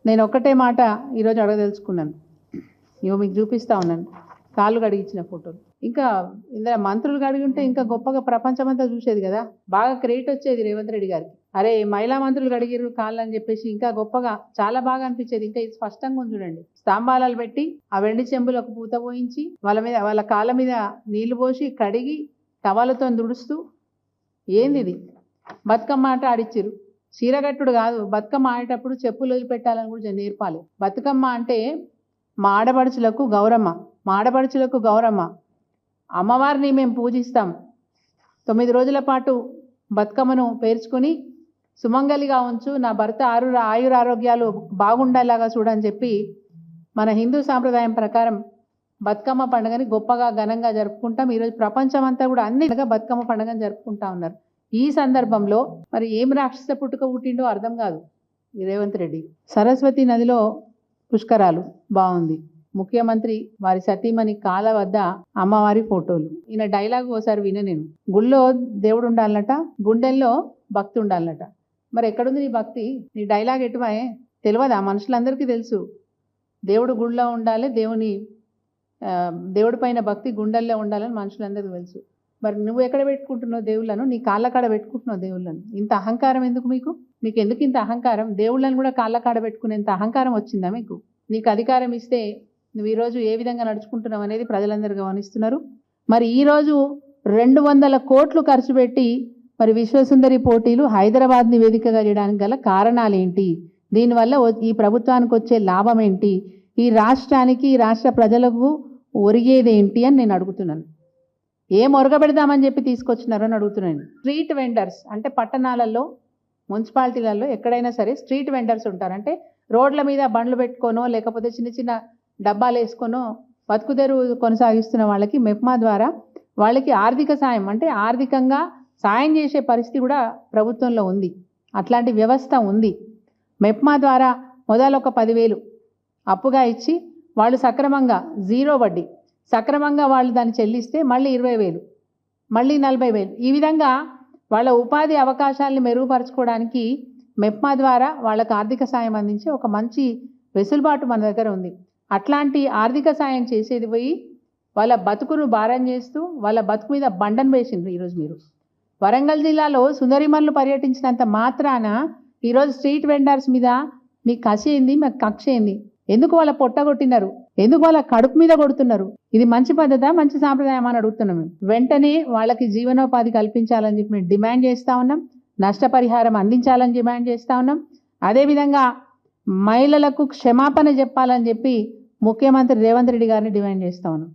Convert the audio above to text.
నేను ఒక్కటే మాట ఈరోజు అడగదలుచుకున్నాను. ఇగో మీకు చూపిస్తా ఉన్నాను కాళ్ళు కడిగించిన ఫోటోలు. ఇంకా ఇందులో మంత్రులు కడిగి ఉంటే ఇంకా గొప్పగా ప్రపంచమంతా చూసేది కదా, బాగా క్రెడిట్ వచ్చేది రేవంత్ రెడ్డి గారికి. అరే మహిళా మంత్రులు కడిగిర్రు కాళ్ళు అని చెప్పేసి ఇంకా గొప్పగా చాలా బాగా అనిపించేది. ఇంకా ఇది స్పష్టంగా ఉంది చూడండి. స్తంభాలు పెట్టి ఆ వెండి చెంబులకు పూత పోయించి వాళ్ళ కాళ్ళ మీద నీళ్లు పోసి కడిగి టవాలతో దుడుస్తూ ఏంది ఇది బతుకమ్మ ఆట ఆడిచ్చిరు. చీరగట్టుడు కాదు, బతుకమ్మ ఆడేటప్పుడు చెప్పులు వదిలిపెట్టాలని కూడా నేర్పాలి. బతుకమ్మ అంటే మా ఆడపడుచులకు గౌరమ్మ, మా ఆడపడుచులకు గౌరమ్మ. అమ్మవారిని మేము పూజిస్తాం. 9 రోజుల పాటు బతుకమ్మను పేర్చుకొని సుమంగలిగా ఉంచు, నా భర్త ఆయురారోగ్యాలు బాగుండేలాగా చూడని చెప్పి మన హిందూ సాంప్రదాయం ప్రకారం బతుకమ్మ పండుగని గొప్పగా ఘనంగా జరుపుకుంటాం. ఈరోజు ప్రపంచం అంతా కూడా అన్ని బతుకమ్మ పండుగను జరుపుకుంటా ఉన్నారు. ఈ సందర్భంలో మరి ఏం రాక్షస పుట్టుక పుట్టిండో అర్థం కాదు ఈ రేవంత్ రెడ్డి. సరస్వతి నదిలో పుష్కరాలు బాగుంది. ముఖ్యమంత్రి వారి సతీమణి కాళ్ళ వద్ద అమ్మవారి ఫోటోలు. ఈయన డైలాగ్ ఓసారి విన నేను. గుళ్ళో దేవుడు ఉండాలన్నట, గుండెల్లో భక్తి ఉండాలన్నట. మరి ఎక్కడుంది నీ భక్తి? నీ డైలాగ్ ఎటువాయే తెలియదా? మనుషులందరికీ తెలుసు దేవుడు గుళ్ళో ఉండాలి, దేవుడి పైన భక్తి గుండెల్లో ఉండాలని మనుషులందరికీ తెలుసు. మరి నువ్వు ఎక్కడ పెట్టుకుంటున్నావు దేవుళ్ళను? నీ కాళ్ళ కాడ పెట్టుకుంటున్నావు దేవుళ్ళను. ఇంత అహంకారం ఎందుకు మీకు? ఎందుకు ఇంత అహంకారం? దేవుళ్ళను కూడా కాళ్ళ కాడ పెట్టుకునేంత అహంకారం వచ్చిందా మీకు? నీకు అధికారం ఇస్తే నువ్వు ఈరోజు ఏ విధంగా నడుచుకుంటున్నావు అనేది ప్రజలందరూ గమనిస్తున్నారు. మరి ఈరోజు 200 కోట్లు ఖర్చు పెట్టి మరి విశ్వసుందరి పోటీలు హైదరాబాద్ని వేదికగా చేయడానికి గల కారణాలు ఏంటి? దీనివల్ల ఈ ప్రభుత్వానికి వచ్చే లాభం ఏంటి? ఈ రాష్ట్రానికి, ఈ రాష్ట్ర ప్రజలకు ఒరిగేది ఏంటి అని నేను అడుగుతున్నాను. ఏం ఒరగబెడదామని చెప్పి తీసుకొచ్చినారని అడుగుతున్నాను. స్ట్రీట్ వెండర్స్ అంటే పట్టణాలలో, మున్సిపాలిటీలలో ఎక్కడైనా సరే స్ట్రీట్ వెండర్స్ ఉంటారంటే రోడ్ల మీద బండ్లు పెట్టుకోనో లేకపోతే చిన్న చిన్న డబ్బాలు వేసుకొనో బతుకుదెరువు కొనసాగిస్తున్న వాళ్ళకి మెప్మా ద్వారా వాళ్ళకి ఆర్థిక సాయం అంటే ఆర్థికంగా సాయం చేసే పరిస్థితి కూడా ప్రభుత్వంలో ఉంది. అట్లాంటి వ్యవస్థ ఉంది. మెప్మా ద్వారా మొదలు ఒక 10,000 అప్పుగా ఇచ్చి వాళ్ళు సక్రమంగా 0 వడ్డీ సక్రమంగా వాళ్ళు దాన్ని చెల్లిస్తే మళ్ళీ 20,000, మళ్ళీ 40,000 ఈ విధంగా వాళ్ళ ఉపాధి అవకాశాలను మెరుగుపరచుకోవడానికి మెప్మా ద్వారా వాళ్ళకు ఆర్థిక సాయం అందించే ఒక మంచి వెసులుబాటు మన దగ్గర ఉంది. అట్లాంటి ఆర్థిక సాయం చేసేది పోయి వాళ్ళ బతుకును భారం చేస్తూ వాళ్ళ బతుకు మీద బండను వేసిండ్రు. ఈరోజు మీరు వరంగల్ జిల్లాలో సుందరిమల్లు పర్యటించినంత మాత్రాన ఈరోజు స్ట్రీట్ వెండర్స్ మీద మీకు కసి ఏంది, మీకు కక్ష ఏంది? ఎందుకు వాళ్ళ పొట్ట కొట్టినారు? ఎందుకు వాళ్ళ కడుపు మీద కొడుతున్నారు? ఇది మంచి పద్ధత, మంచి సాంప్రదాయం అని అడుగుతున్నాం. వెంటనే వాళ్ళకి జీవనోపాధి కల్పించాలని చెప్పి మేము డిమాండ్ చేస్తూ ఉన్నాం. నష్టపరిహారం అందించాలని డిమాండ్ చేస్తూ ఉన్నాం. అదేవిధంగా మహిళలకు క్షమాపణ చెప్పాలని చెప్పి ముఖ్యమంత్రి రేవంత్ రెడ్డి గారిని డిమాండ్ చేస్తూ ఉన్నాం.